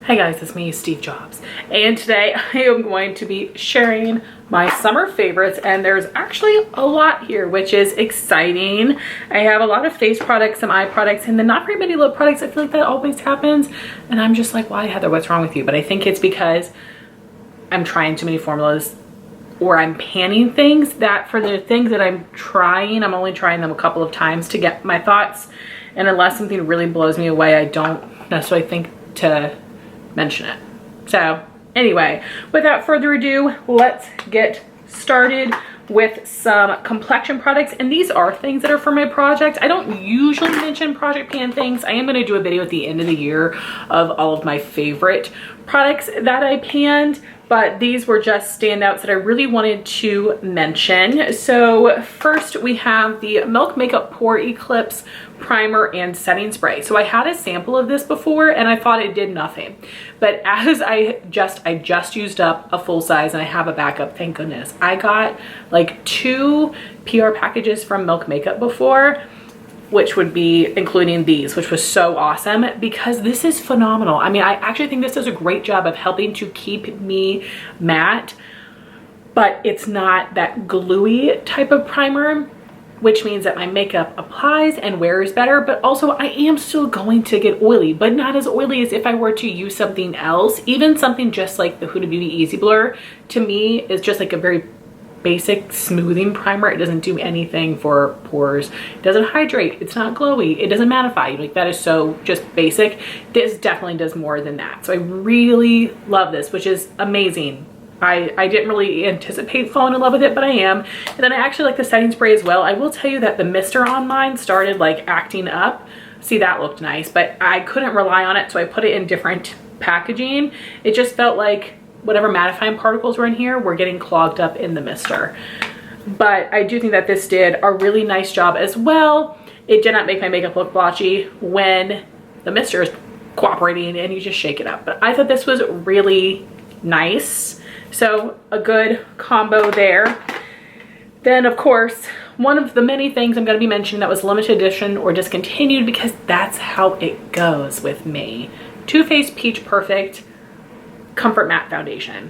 Hey guys, it's me, Steve Jobs, and today I am going to be sharing my summer favorites, and there's actually a lot here, which is exciting. I have a lot of face products, some eye products, and then not very many lip products. I feel like that always happens, and I'm just like, why, Heather, what's wrong with you? But I think it's because I'm trying too many formulas, or I'm panning things that for the things that I'm trying, I'm only trying them a couple of times to get my thoughts, and unless something really blows me away, I don't necessarily think to mention it. So anyway, without further ado, let's get started with some complexion products. And these are things that are for my project. I don't usually mention project pan things. I am going to do a video at the end of the year of all of my favorite products that I panned, but these were just standouts that I really wanted to mention. So first we have the Milk Makeup Pore Eclipse primer and setting spray. So I had a sample of this before and I thought it did nothing, but as I just used up a full size and I have a backup, thank goodness. I got like 2 PR packages from Milk Makeup before, which would be including these, which was so awesome because this is phenomenal. I mean, I actually think this does a great job of helping to keep me matte, but it's not that gluey type of primer, which means that my makeup applies and wears better, but also I am still going to get oily, but not as oily as if I were to use something else. Even something just like the Huda Beauty Easy Blur, to me, is just like a very basic smoothing primer. It doesn't do anything for pores. It doesn't hydrate. It's not glowy. It doesn't mattify. Like, that is so just basic. This definitely does more than that. So I really love this, which is amazing. I didn't really anticipate falling in love with it, but I am. And then I actually like the setting spray as well. I will tell you that the mister on mine started like acting up. See, that looked nice, but I couldn't rely on it, so I put it in different packaging. It just felt like whatever mattifying particles were in here were getting clogged up in the mister. But I do think that this did a really nice job as well. It did not make my makeup look blotchy when the mister is cooperating and you just shake it up. But I thought this was really nice. So a good combo there. Then of course, one of the many things I'm going to be mentioning that was limited edition or discontinued, because that's how it goes with me. Too Faced Peach Perfect Comfort Matte Foundation.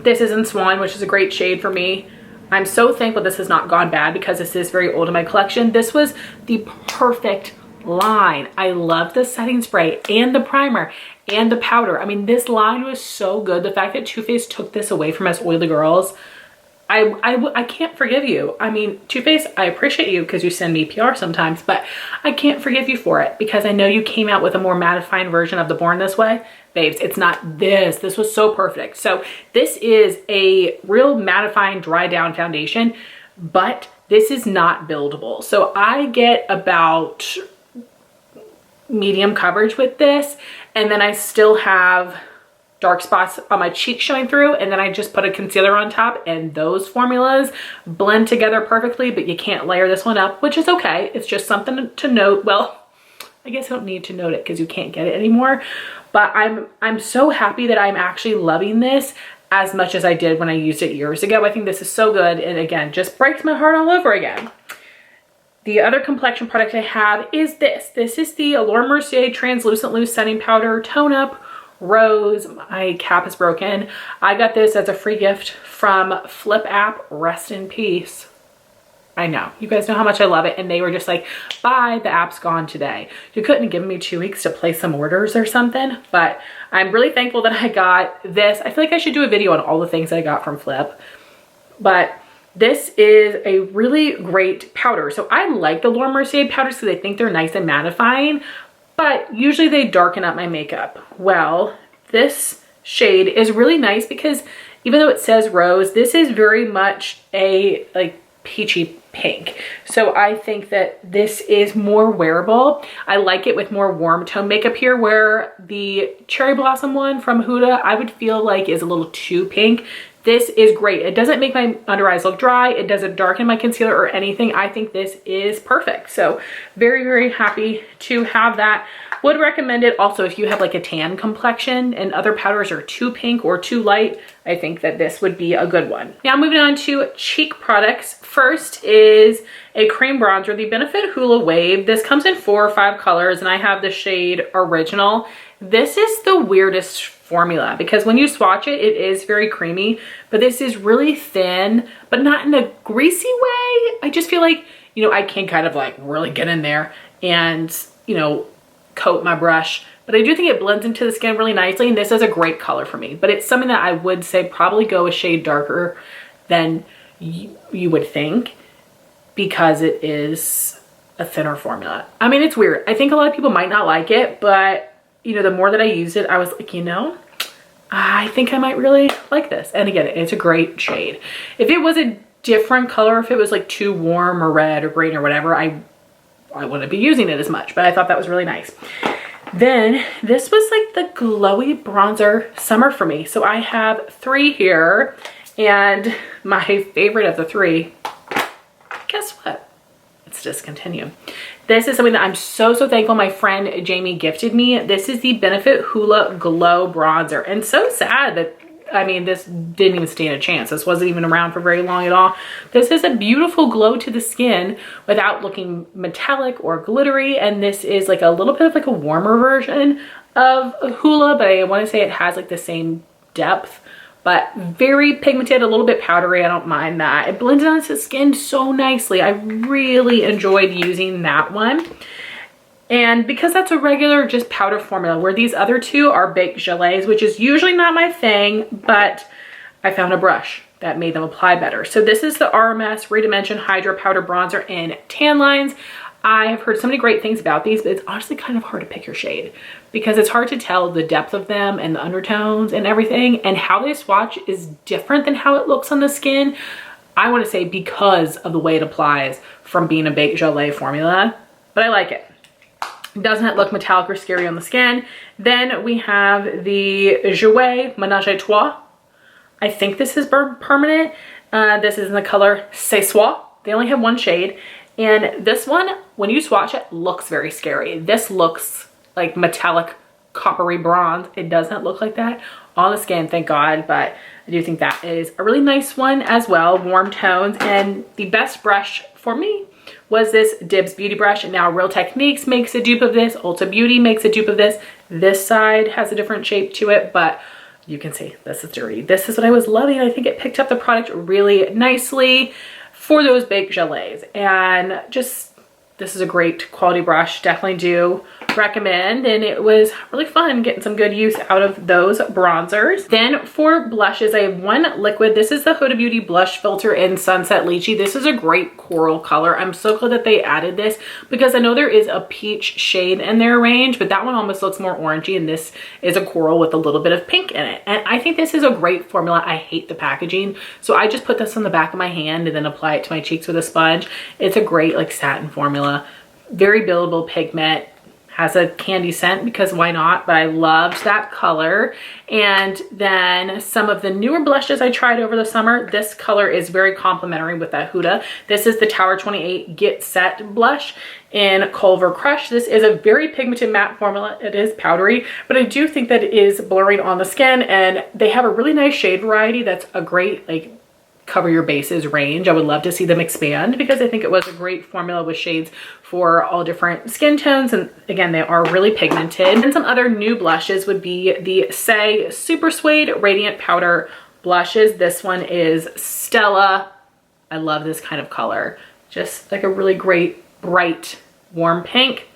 This is in Swan, which is a great shade for me. I'm so thankful this has not gone bad because this is very old in my collection. This was the perfect line. I love the setting spray and the primer and the powder. I mean, this line was so good. The fact that Too Faced took this away from us oily girls, I can't forgive you. I mean, Too Faced, I appreciate you because you send me PR sometimes, but I can't forgive you for it because I know you came out with a more mattifying version of the Born This Way. Babes, it's not this. This was so perfect. So this is a real mattifying dry down foundation, but this is not buildable. So I get about medium coverage with this, and then I still have dark spots on my cheeks showing through, and then I just put a concealer on top, and those formulas blend together perfectly, but you can't layer this one up, which is okay. It's just something to note. Well, I guess I don't need to note it because you can't get it anymore, but I'm so happy that I'm actually loving this as much as I did when I used it years ago. I think this is so good, and again, just breaks my heart all over again. The other complexion product I have is this. This is the Laura Mercier Translucent Loose Setting Powder Tone Up Rose. My cap is broken. I got this as a free gift from Flip App. Rest in peace. I know. You guys know how much I love it. And they were just like, bye, the app's gone today. You couldn't have given me 2 weeks to place some orders or something. But I'm really thankful that I got this. I feel like I should do a video on all the things that I got from Flip. But this is a really great powder. So I like the Laura Mercier powders because I think they're nice and mattifying, but usually they darken up my makeup. Well, this shade is really nice because even though it says rose, this is very much a like peachy pink. So I think that this is more wearable. I like it with more warm tone makeup here, where the Cherry Blossom one from Huda, I would feel like is a little too pink. This is great. It doesn't make my under eyes look dry. It doesn't darken my concealer or anything. I think this is perfect. So very, very happy to have that. Would recommend it also if you have like a tan complexion and other powders are too pink or too light. I think that this would be a good one. Now moving on to cheek products. First is a cream bronzer, the Benefit Hula Wave. This comes in 4 or 5 colors and I have the shade Original. This is the weirdest formula because when you swatch it, it is very creamy, but this is really thin, but not in a greasy way. I just feel like, you know, I can kind of like really get in there and, you know, coat my brush, but I do think it blends into the skin really nicely, and this is a great color for me, but it's something that I would say probably go a shade darker than you would think because it is a thinner formula. I mean, it's weird. I think a lot of people might not like it, but you know, the more that I used it, I was like, you know, I think I might really like this. And again, it's a great shade. If it was a different color, if it was like too warm or red or green or whatever, I wouldn't be using it as much, but I thought that was really nice. Then this was like the glowy bronzer summer for me. So I have 3 here, and my favorite of the 3, guess what? It's Discontinue. This is something that I'm so thankful my friend Jamie gifted me. This is the Benefit Hoola Glow Bronzer. And so sad that, I mean, this didn't even stand a chance. This wasn't even around for very long at all. This is a beautiful glow to the skin without looking metallic or glittery. And this is like a little bit of like a warmer version of Hoola, but I want to say it has like the same depth, but very pigmented, a little bit powdery. I don't mind that. It blended onto the skin so nicely. I really enjoyed using that one. And because that's a regular just powder formula, where these other 2 are baked gelées, which is usually not my thing, but I found a brush that made them apply better. So this is the RMS Redimension Hydra Powder Bronzer in Tan Lines. I have heard so many great things about these, but it's honestly kind of hard to pick your shade because it's hard to tell the depth of them and the undertones and everything, and how they swatch is different than how it looks on the skin. I want to say because of the way it applies from being a baked gelée formula, but I like it. It doesn't look metallic or scary on the skin. Then we have the Jouer Ménage à Trois. I think this is permanent. This is in the color C'est Soi. They only have 1 shade. And this one, when you swatch it, looks very scary. This looks like metallic coppery bronze. It doesn't look like that on the skin, thank God, but I do think that is a really nice one as well. Warm tones. And the best brush for me was this Dibs Beauty brush. Now Real Techniques makes a dupe of this. Ulta Beauty makes a dupe of this. This side has a different shape to it, but you can see this is dirty. This is what I was loving. I think it picked up the product really nicely for those baked gelées, and just, this is a great quality brush. Definitely do recommend, and it was really fun getting some good use out of those bronzers. Then for blushes, I have 1 liquid. This is the Huda Beauty Blush Filter in Sunset Lychee. This is a great coral color. I'm so glad that they added this because I know there is a peach shade in their range, but that one almost looks more orangey, and this is a coral with a little bit of pink in it. And I think this is a great formula. I hate the packaging, so I just put this on the back of my hand and then apply it to my cheeks with a sponge. It's a great like satin formula, very buildable pigment, has a candy scent because why not, but I loved that color. And then some of the newer blushes I tried over the summer, this color is very complementary with that Huda. This is the Tower 28 Get Set blush in Culver Crush. This is a very pigmented matte formula. It is powdery, but I do think that it is blurring on the skin, and they have a really nice shade variety that's a great like cover your bases range. I would love to see them expand because I think it was a great formula with shades for all different skin tones, and again, they are really pigmented. And some other new blushes would be the Saie Super Suede Radiant Powder blushes. This one is Stella. I love this kind of color, just like a really great bright warm pink.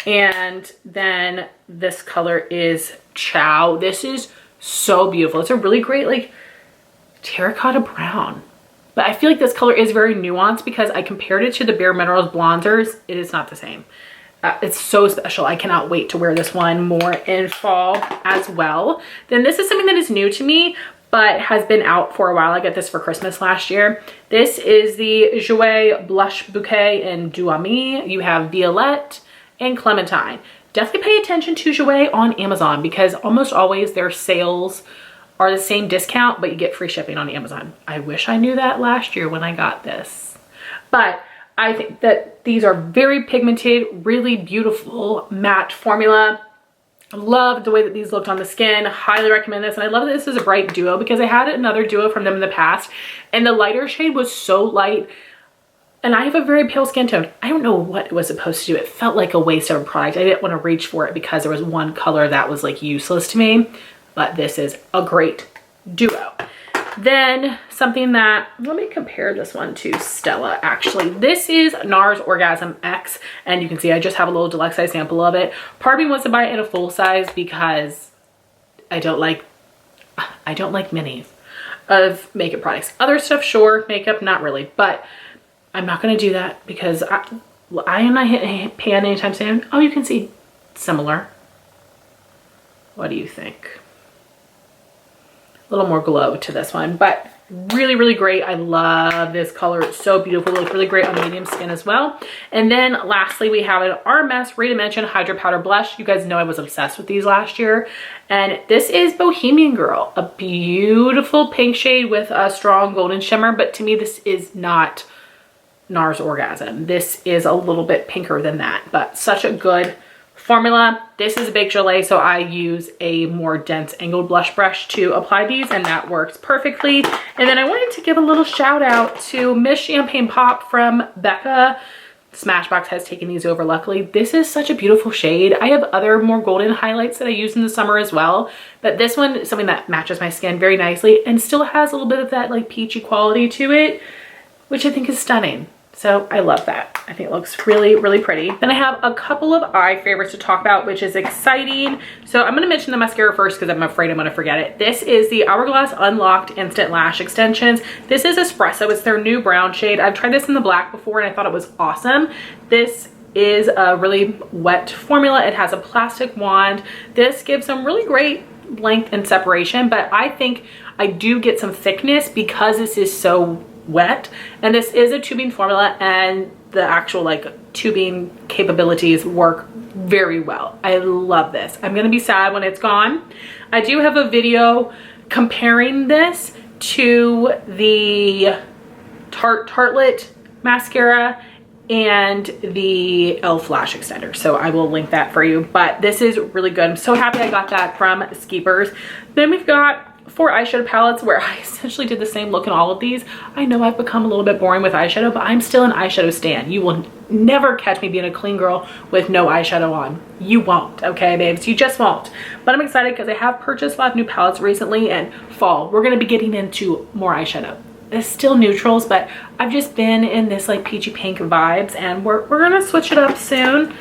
And then this color is Chow. This is so beautiful. It's a really great like terracotta brown, but I feel like this color is very nuanced because I compared it to the Bare Minerals bronzers. It is not the same. It's so special. I cannot wait to wear this one more in fall as well. Then this is something that is new to me but has been out for a while. I got this for Christmas last year. This is the Jouer Blush Bouquet in Duami. You have Violette and Clementine. Definitely pay attention to Jouer on Amazon because almost always their sales are the same discount, but you get free shipping on Amazon. I wish I knew that last year when I got this. But I think that these are very pigmented, really beautiful matte formula. I love the way that these looked on the skin. Highly recommend this. And I love that this is a bright duo because I had another duo from them in the past, and the lighter shade was so light And I have a very pale skin tone. I don't know what it was supposed to do. It felt like a waste of a product. I didn't want to reach for it because there was one color that was like useless to me, but this is a great duo. Then something that, let me compare this one to Stella actually. This is NARS Orgasm X, and you can see I just have a little deluxe size sample of it. Part of me wants to buy it in a full size because I don't like minis of makeup products. Other stuff, sure. Makeup, not really, but I'm not going to do that because I am not hitting pan anytime soon. Oh, you can see similar. What do you think? A little more glow to this one, but really, really great. I love this color. It's so beautiful. It looks really great on medium skin as well. And then lastly, we have an RMS Redimension Hydra Powder Blush. You guys know I was obsessed with these last year. And this is Bohemian Girl, a beautiful pink shade with a strong golden shimmer. But to me, this is not NARS Orgasm. This is a little bit pinker than that, but such a good formula. This is a Bake Gelée, so I use a more dense angled blush brush to apply these, and that works perfectly. And then I wanted to give a little shout out to Miss Champagne Pop from Becca. Smashbox has taken these over, luckily. This is such a beautiful shade. I have other more golden highlights that I use in the summer as well, but this one is something that matches my skin very nicely and still has a little bit of that like peachy quality to it, which I think is stunning. So I love that. I think it looks really, really pretty. Then I have a couple of eye favorites to talk about, which is exciting. So I'm gonna mention the mascara first because I'm afraid I'm gonna forget it. This is the Hourglass Unlocked Instant Lash Extensions. This is Espresso. It's their new brown shade. I've tried this in the black before and I thought it was awesome. This is a really wet formula. It has a plastic wand. This gives some really great length and separation, but I think I do get some thickness because this is so wet, and this is a tubing formula, and the actual like tubing capabilities work very well. I love this. I'm gonna be sad when it's gone. I do have a video comparing this to the Tartelette mascara and the e.l.f. lash extender, so I will link that for you, but this is really good. I'm so happy I got that from Skeepers. Then we've got 4 eyeshadow palettes where I essentially did the same look in all of these. I know I've become a little bit boring with eyeshadow, but I'm still an eyeshadow stan. You will never catch me being a clean girl with no eyeshadow on. You won't, okay, babes? You just won't. But I'm excited because I have purchased a lot of new palettes recently, and fall, we're gonna be getting into more eyeshadow. It's still neutrals, but I've just been in this like peachy pink vibes, and we're gonna switch it up soon.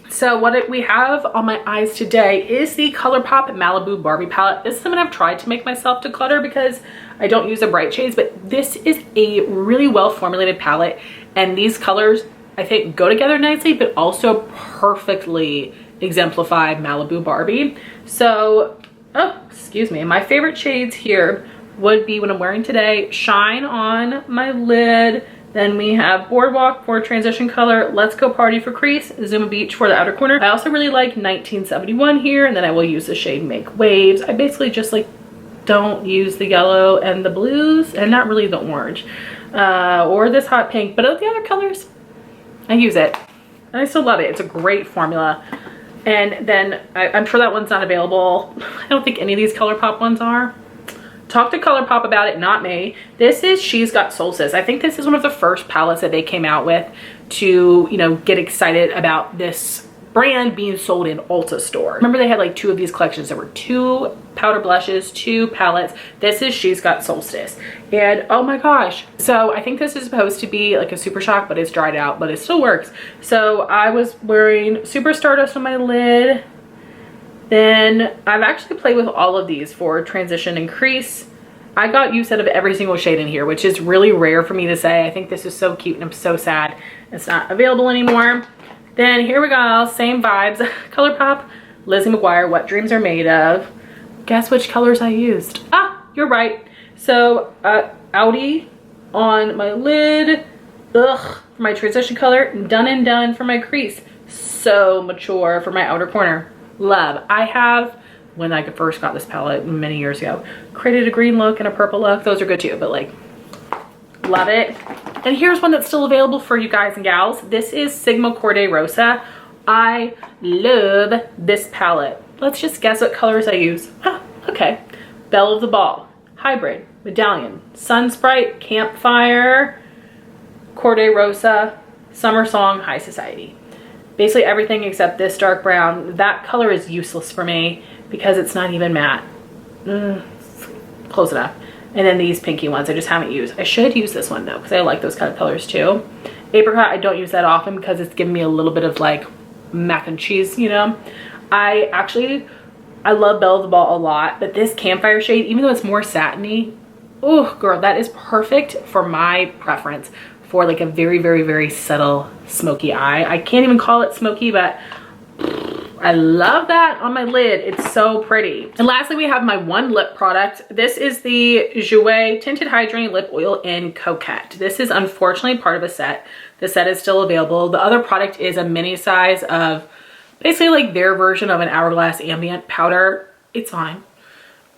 So what we have on my eyes today is the ColourPop Malibu Barbie palette. This is something I've tried to make myself declutter because I don't use the bright shades, but this is a really well formulated palette, and these colors I think go together nicely, but also perfectly exemplify Malibu Barbie. So, oh, excuse me, my favorite shades here would be what I'm wearing today, Shine on my lid. Then we have Boardwalk for transition color, Let's Go Party for crease, Zuma Beach for the outer corner. I also really like 1971 here, and then I will use the shade Make Waves. I basically just like don't use the yellow and the blues, and not really the orange, or this hot pink, but of the other colors, I use it. And I still love it. It's a great formula. And then I'm sure that one's not available. I don't think any of these ColourPop ones are. Talk to ColourPop about it, not me. This is She's Got Solstice. I think this is one of the first palettes that they came out with to, you know, get excited about this brand being sold in Ulta stores. Remember they had like 2 of these collections. There were 2 powder blushes, 2 palettes. This is She's Got Solstice. And oh my gosh. So I think this is supposed to be like a Super Shock, but it's dried out, but it still works. So I was wearing Super Stardust on my lid. Then I've actually played with all of these for transition and crease. I got use out of every single shade in here, which is really rare for me to say. I think this is so cute and I'm so sad it's not available anymore. Then here we go, same vibes. ColourPop, Lizzie McGuire, What Dreams Are Made Of. Guess which colors I used? Ah, you're right. So Audi on my lid. Ugh, for my transition color. Done and Done for my crease. So mature for my outer corner. Love. I have, when I first got this palette many years ago, created a green look and a purple look. Those are good too, but like, love it. And here's one that's still available for you guys and gals. This is Sigma Corday Rosa. I love this palette. Let's just guess what colors I use. Huh, okay. Belle of the Ball, Hybrid, Medallion, Sun Sprite, Campfire, Corday Rosa, Summer Song, High Society. Basically everything except this dark brown. That color is useless for me because it's not even matte. Close enough. And then these pinky ones I just haven't used. I should use this one though because I like those kind of colors too. Apricot, I don't use that often because it's giving me a little bit of like mac and cheese, you know. I love Belle of the Ball a lot, but this Campfire shade, even though it's more satiny, oh girl, that is perfect for my preference for like a very, very, very subtle smoky eye. I can't even call it smoky, but I love that on my lid. It's so pretty. And lastly, we have my one lip product. This is the Jouer Tinted Hydrating Lip Oil in Coquette. This is unfortunately part of a set. The set is still available. The other product is a mini size of basically like their version of an Hourglass Ambient powder. It's fine.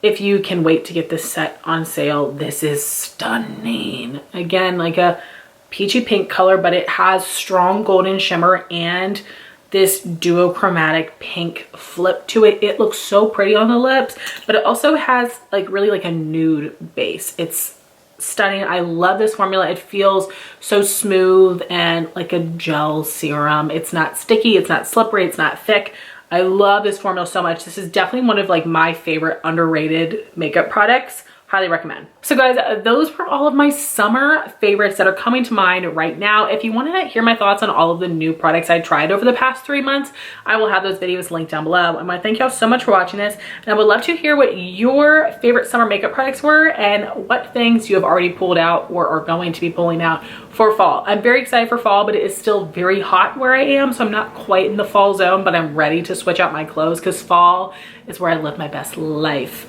If you can wait to get this set on sale, this is stunning. Again, like a peachy pink color, but it has strong golden shimmer and this duochromatic pink flip to it. It looks so pretty on the lips, but it also has like really like a nude base. It's stunning. I love this formula. It feels so smooth and like a gel serum. It's not sticky, it's not slippery, it's not thick. I love this formula so much. This is definitely one of like my favorite underrated makeup products. Highly recommend. So guys, those were all of my summer favorites that are coming to mind right now. If you want to hear my thoughts on all of the new products I tried over the past 3 months, I will have those videos linked down below. I want to thank y'all so much for watching this, and I would love to hear what your favorite summer makeup products were and what things you have already pulled out or are going to be pulling out for fall. I'm very excited for fall, but it is still very hot where I am, so I'm not quite in the fall zone, but I'm ready to switch out my clothes because fall is where I live my best life.